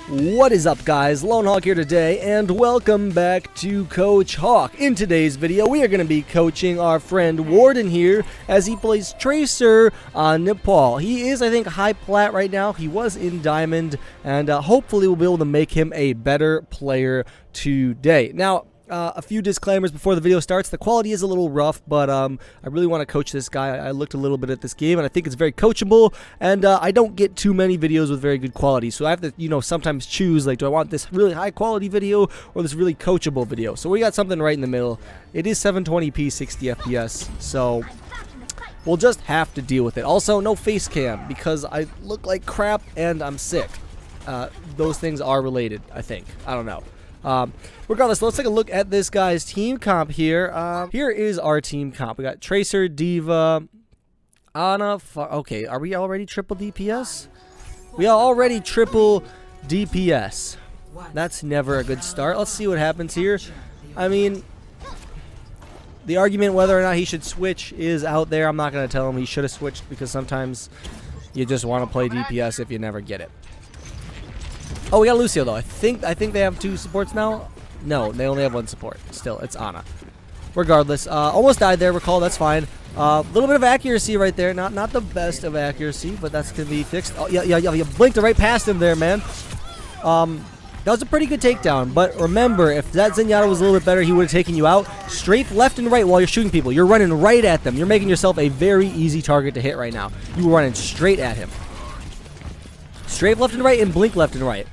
What is up, guys? Lone Hawk here today, and welcome back to Coach Hawk. In today's video, we are going to be coaching our friend Warden here as he plays Tracer on Nepal. He is, I think, high plat right now. He was in Diamond, and hopefully we'll be able to make him a better player today. Now, a few disclaimers before the video starts. The quality is a little rough, but I really want to coach this guy. I looked a little bit at this game, and I think it's very coachable, and I don't get too many videos with very good quality, so I have to, sometimes choose, like, do I want this really high-quality video or this really coachable video? So we got something right in the middle. It is 720p, 60 FPS, so we'll just have to deal with it. Also, no face cam, because I look like crap and I'm sick. Those things are related, I think. I don't know. Regardless, let's take a look at this guy's team comp here. Here is our team comp. We got Tracer, Diva, Ana. Okay, are we already triple DPS? We are already triple DPS. That's never a good start. Let's see what happens here. I mean, the argument whether or not he should switch is out there. I'm not going to tell him he should have switched because sometimes you just want to play DPS if you never get it. Oh, we got Lucio, though. I think they have two supports now. No, they only have one support. Still, it's Ana. Regardless, almost died there. Recall, that's fine. A little bit of accuracy right there. Not the best of accuracy, but that's going to be fixed. Oh, yeah, you blinked right past him there, man. That was a pretty good takedown. But remember, if that Zenyatta was a little bit better, he would have taken you out. Strafe left and right while you're shooting people. You're running right at them. You're making yourself a very easy target to hit right now. You were running straight at him. Strafe left and right and blink left and right.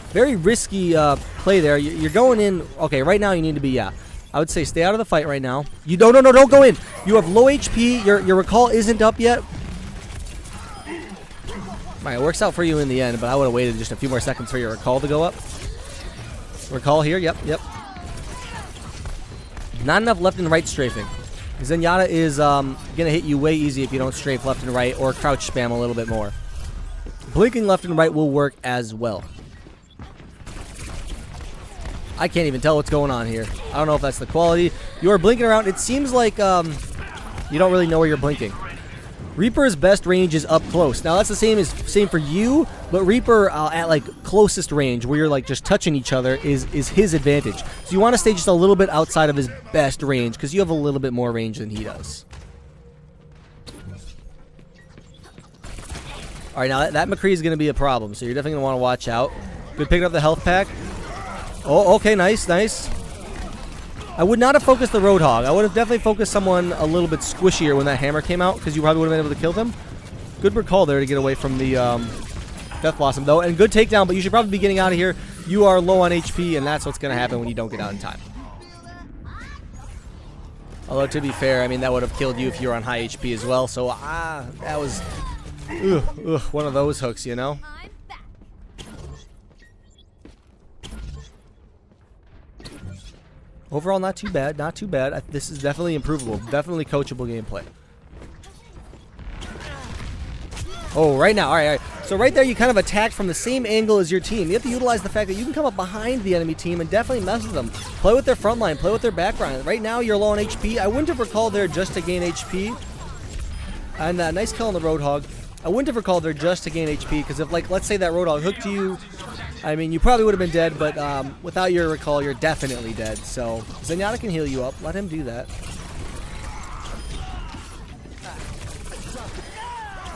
Very risky play there. You're going in. Okay, right now you need to be, I would say stay out of the fight right now. You don't go in. You have low HP. Your recall isn't up yet. All right, it works out for you in the end, but I would have waited just a few more seconds for your recall to go up. Recall here. Yep. Not enough left and right strafing. Zenyatta is going to hit you way easy if you don't strafe left and right or crouch spam a little bit more. Blinking left and right will work as well. I can't even tell what's going on here. I don't know if that's the quality. You are blinking around. It seems like you don't really know where you're blinking. Reaper's best range is up close. Now that's the same for you, but Reaper at like closest range, where you're like just touching each other, is his advantage. So you want to stay just a little bit outside of his best range because you have a little bit more range than he does. All right, now that McCree is going to be a problem, so you're definitely going to want to watch out. Good picking up the health pack. Oh, okay, nice. I would not have focused the Roadhog. I would have definitely focused someone a little bit squishier when that hammer came out, because you probably would have been able to kill them. Good recall there to get away from the Death Blossom, though, and good takedown, but you should probably be getting out of here. You are low on HP, and that's what's going to happen when you don't get out in time. Although, to be fair, I mean, that would have killed you if you were on high HP as well, so that was one of those hooks, you know? Overall, not too bad. This is definitely improvable. Definitely coachable gameplay. Oh, right now. All right. So right there, you kind of attack from the same angle as your team. You have to utilize the fact that you can come up behind the enemy team and definitely mess with them. Play with their front line. Play with their back line. Right now, you're low on HP. I wouldn't have recalled there just to gain HP. And nice kill on the Roadhog. I wouldn't have recalled there just to gain HP, because if, like, let's say that Roadhog hooked you, I mean, you probably would have been dead, but without your recall, you're definitely dead. So Zenyatta can heal you up. Let him do that.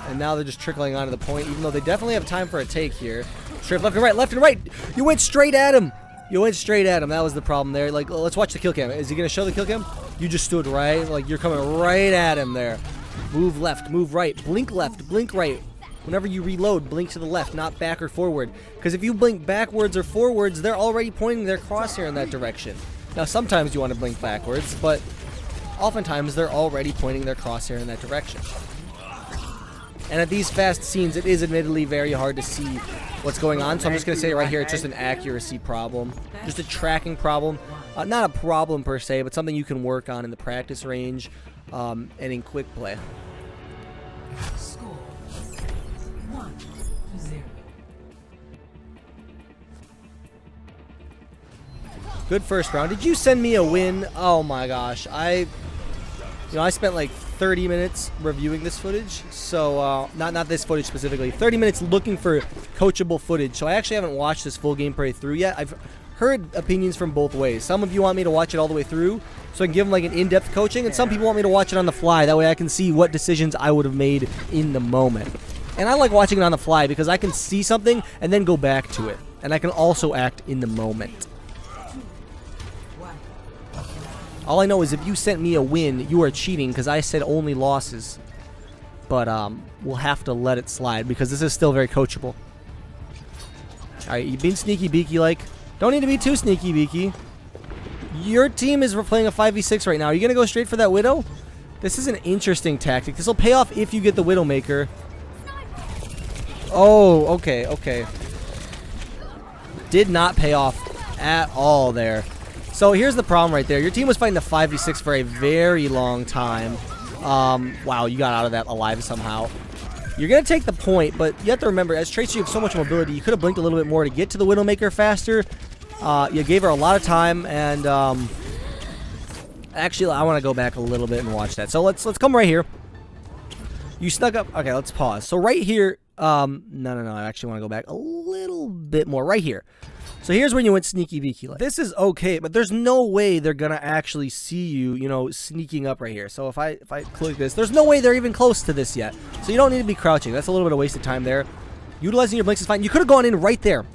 And now they're just trickling onto the point, even though they definitely have time for a take here. Straight left and right. You went straight at him. That was the problem there. Like, let's watch the kill cam. Is he going to show the kill cam? You just stood right. Like, you're coming right at him there. Move left, move right, blink left, blink right. Whenever you reload, blink to the left, not back or forward. Because if you blink backwards or forwards, they're already pointing their crosshair in that direction. Now, sometimes you want to blink backwards, but oftentimes they're already pointing their crosshair in that direction. And at these fast scenes, it is admittedly very hard to see what's going on. So I'm just going to say right here, it's just an accuracy problem. Just a tracking problem. Not a problem per se, but something you can work on in the practice range and in quick play. Good first round. Did you send me a win? Oh my gosh. I spent like 30 minutes reviewing this footage. So, not this footage specifically. 30 minutes looking for coachable footage. So I actually haven't watched this full gameplay through yet. I've heard opinions from both ways. Some of you want me to watch it all the way through so I can give them like an in-depth coaching, and some people want me to watch it on the fly. That way I can see what decisions I would have made in the moment. And I like watching it on the fly because I can see something and then go back to it. And I can also act in the moment. All I know is if you sent me a win, you are cheating because I said only losses. But we'll have to let it slide because this is still very coachable. Alright, you being sneaky beaky like. Don't need to be too sneaky beaky. Your team is playing a 5v6 right now. Are you going to go straight for that Widow? This is an interesting tactic. This will pay off if you get the Widowmaker. Oh, okay, okay. Did not pay off at all there. So here's the problem right there. Your team was fighting the 5v6 for a very long time. Wow, you got out of that alive somehow. You're going to take the point, but you have to remember, as Tracer, you have so much mobility. You could have blinked a little bit more to get to the Widowmaker faster. You gave her a lot of time, and actually, I want to go back a little bit and watch that. So let's come right here. You snuck up. Okay, let's pause. So right here, no. I actually want to go back a little bit more. Right here. So here's when you went sneaky beaky. Like, this is okay, but there's no way they're gonna actually see you, you know, sneaking up right here. So if I click this, there's no way they're even close to this yet. So you don't need to be crouching. That's a little bit of wasted time there. Utilizing your blinks is fine. You could have gone in right there.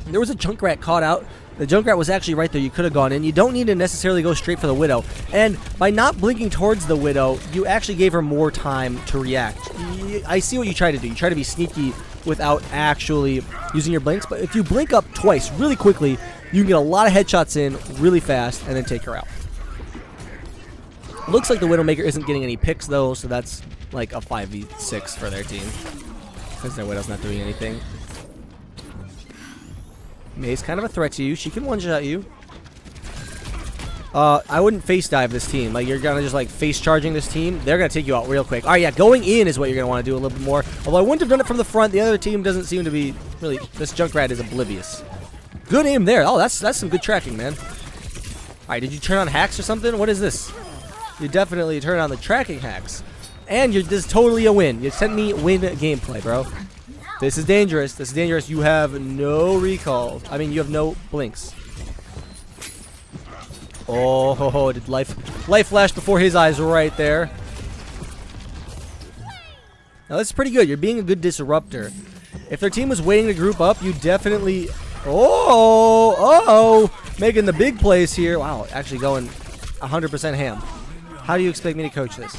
There was a Junkrat caught out. The Junkrat was actually right there. You could have gone in. You don't need to necessarily go straight for the Widow. And by not blinking towards the Widow, you actually gave her more time to react. I see what you try to do. You try to be sneaky without actually using your blinks. But if you blink up twice really quickly, you can get a lot of headshots in really fast and then take her out. Looks like the Widowmaker isn't getting any picks, though, so that's like a 5v6 for their team. Because their Widow's not doing anything. May's kind of a threat to you. She can one-shot you. I wouldn't face dive this team. Like, you're gonna just like face charging this team. They're gonna take you out real quick. All right, yeah, going in is what you're gonna want to do a little bit more. Although I wouldn't have done it from the front. The other team doesn't seem to be really. This Junkrat is oblivious. Good aim there. Oh, that's some good tracking, man. All right, did you turn on hacks or something? What is this? You definitely turn on the tracking hacks, and this is totally a win. You sent me win gameplay, bro. This is dangerous. This is dangerous. You have no recall. I mean, you have no blinks. Oh, did life flash before his eyes right there. Now, this is pretty good. You're being a good disruptor. If their team was waiting to group up, you definitely... Oh, making the big plays here. Wow, actually going 100% ham. How do you expect me to coach this?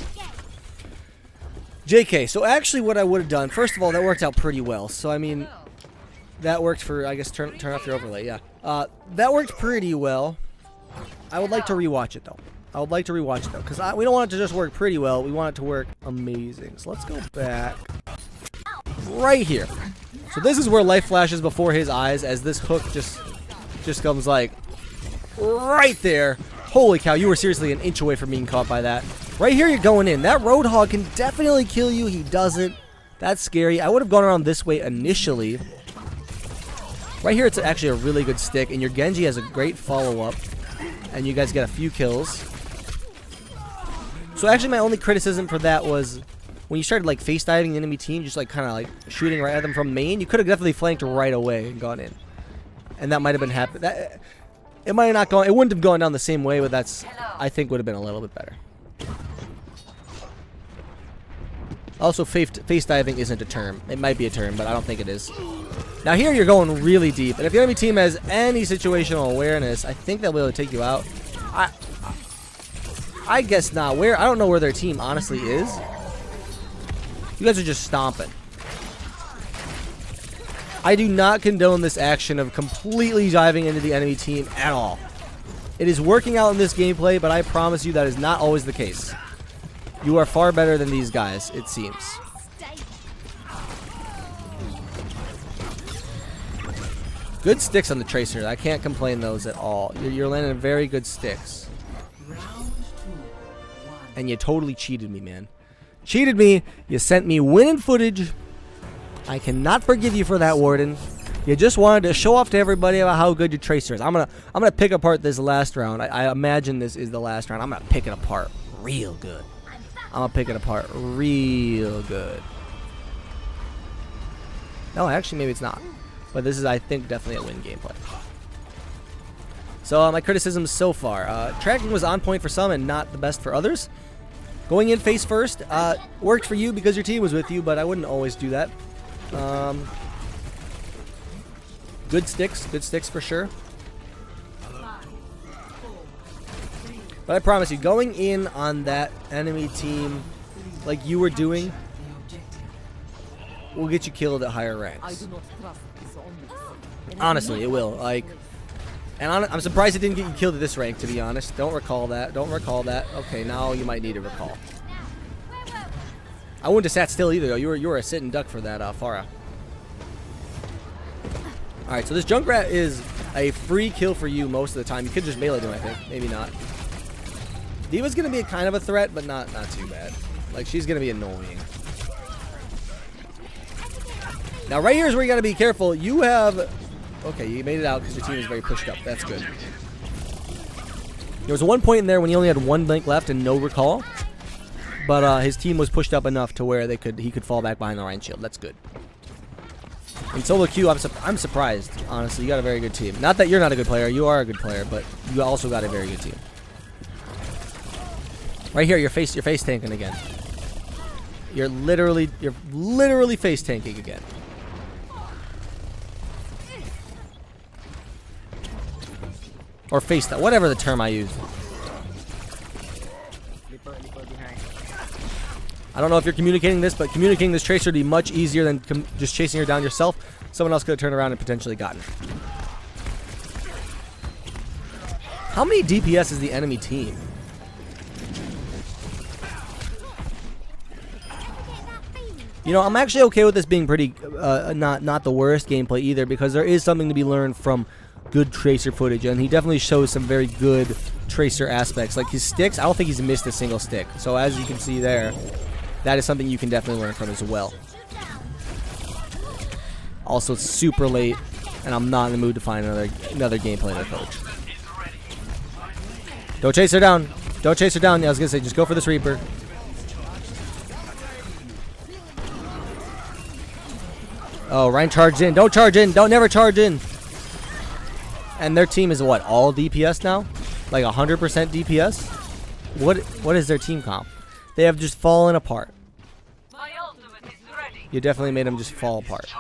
JK, so actually what I would have done, first of all, that worked out pretty well. So, I mean, that worked for, I guess, turn off your overlay, yeah. That worked pretty well. I would like to rewatch it, though. I would like to rewatch it, though, because we don't want it to just work pretty well. We want it to work amazing. So let's go back right here. So this is where life flashes before his eyes as this hook just comes, like, right there. Holy cow, you were seriously an inch away from being caught by that. Right here, you're going in. That Roadhog can definitely kill you. He doesn't. That's scary. I would have gone around this way initially. Right here, it's actually a really good stick, and your Genji has a great follow-up, and you guys get a few kills. So actually, my only criticism for that was when you started like face diving the enemy team, just like kind of like shooting right at them from main. You could have definitely flanked right away and gone in, and that might have been happening. It might have not gone. It wouldn't have gone down the same way, but that's I think would have been a little bit better. Also, face diving isn't a term. It might be a term, but I don't think it is. Now here you're going really deep, and if the enemy team has any situational awareness, I think they'll be able to take you out. I guess not. I don't know where their team honestly is. You guys are just stomping. I do not condone this action of completely diving into the enemy team at all. It is working out in this gameplay, but I promise you that is not always the case. You are far better than these guys, it seems. Good sticks on the Tracer. I can't complain those at all. You're landing very good sticks. And you totally cheated me, man. Cheated me. You sent me winning footage. I cannot forgive you for that, Warden. You just wanted to show off to everybody about how good your Tracer is. I'm gonna pick apart this last round. I imagine this is the last round. I'm gonna pick it apart real good. I'm gonna pick it apart real good. No, actually, maybe it's not. But this is, I think, definitely a win gameplay. So my criticisms so far. Tracking was on point for some and not the best for others. Going in face first worked for you because your team was with you, but I wouldn't always do that. Good sticks for sure. But I promise you, going in on that enemy team like you were doing will get you killed at higher ranks. Honestly, it will. Like, and I'm surprised it didn't get you killed at this rank, to be honest. Don't recall that. Don't recall that. Okay, now you might need to recall. I wouldn't have sat still either, though. You were a sitting duck for that, Pharah. Alright, so this Junkrat is a free kill for you most of the time. You could just melee him, I think. Maybe not. D.Va's going to be a kind of a threat, but not too bad. Like, she's going to be annoying. Now, right here is where you got to be careful. You have... Okay, you made it out because your team is very pushed up. That's good. There was one point in there when he only had one blink left and no recall. But his team was pushed up enough to where he could fall back behind the Rhine shield. That's good. In solo queue, I'm surprised, honestly. You got a very good team. Not that you're not a good player. You are a good player, but you also got a very good team. Right here, you're face tanking again. You're literally face tanking again. Or face that, whatever the term I use. I don't know if you're communicating this, but communicating this Tracer would be much easier than just chasing her down yourself. Someone else could have turned around and potentially gotten her. How many DPS is the enemy team? You know, I'm actually okay with this being pretty, not the worst gameplay either, because there is something to be learned from good Tracer footage, and he definitely shows some very good Tracer aspects. Like his sticks, I don't think he's missed a single stick. So as you can see there, that is something you can definitely learn from as well. Also, it's super late, and I'm not in the mood to find another gameplay to coach. Don't chase her down. Don't chase her down. Yeah, I was gonna say, just go for this Reaper. Oh, Ryan charged in. Don't charge in. Don't never charge in. And their team is what? All DPS now? Like 100% DPS? What is their team comp? They have just fallen apart. You definitely made them just fall apart.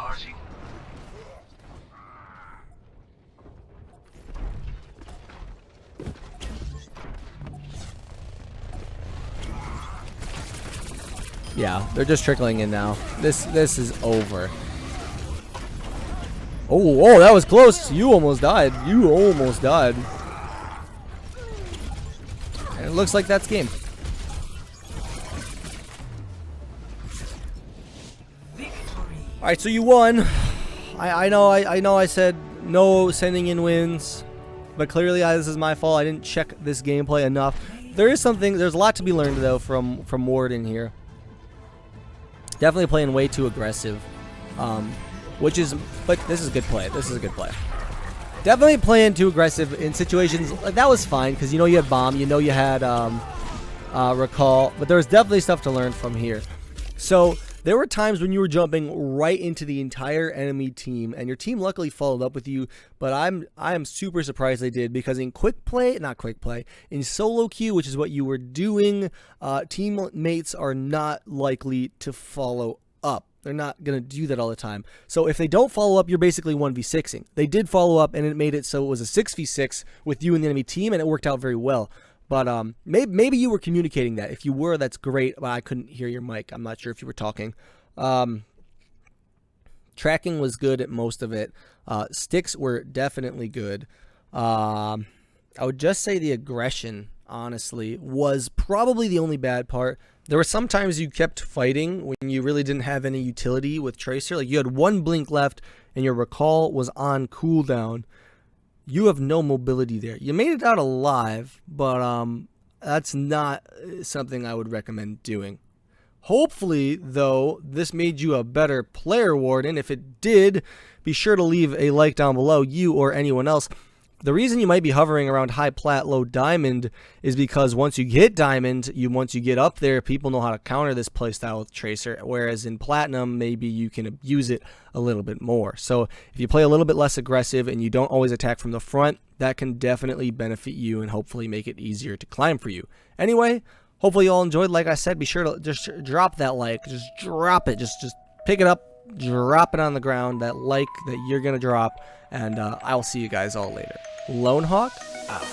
Yeah, they're just trickling in now. This is over. Oh, that was close. You almost died. You almost died. And it looks like that's game. All right, so you won. I know I said no sending in wins, but clearly this is my fault. I didn't check this gameplay enough. There's a lot to be learned though from Warden here. Definitely playing way too aggressive. But this is a good play. This is a good play. Definitely playing too aggressive in situations like that was fine because you know you had bomb, you know you had recall, but there was definitely stuff to learn from here. So there were times when you were jumping right into the entire enemy team, and your team luckily followed up with you. But I am super surprised they did, because in in solo queue, which is what you were doing, teammates are not likely to follow up. They're not going to do that all the time. So if they don't follow up, you're basically 1v6ing. They did follow up, and it made it so it was a 6v6 with you and the enemy team, and it worked out very well. But maybe you were communicating that. If you were, that's great. But I couldn't hear your mic. I'm not sure if you were talking. Tracking was good at most of it. Sticks were definitely good. I would just say the aggression, honestly, was probably the only bad part. There were some times you kept fighting when you really didn't have any utility with Tracer. Like you had one blink left and your recall was on cooldown. You have no mobility there. You made it out alive, but that's not something I would recommend doing. Hopefully, though, this made you a better player, Warden. If it did, be sure to leave a like down below, you or anyone else. The reason you might be hovering around high plat, low diamond is because once you get diamond, once you get up there, people know how to counter this playstyle with Tracer, whereas in platinum, maybe you can abuse it a little bit more. So if you play a little bit less aggressive and you don't always attack from the front, that can definitely benefit you and hopefully make it easier to climb for you. Anyway, hopefully you all enjoyed. Like I said, be sure to just drop that like. Just drop it. Just pick it up, drop it on the ground, that like that you're going to drop, and I will see you guys all later. Lone Hawk out.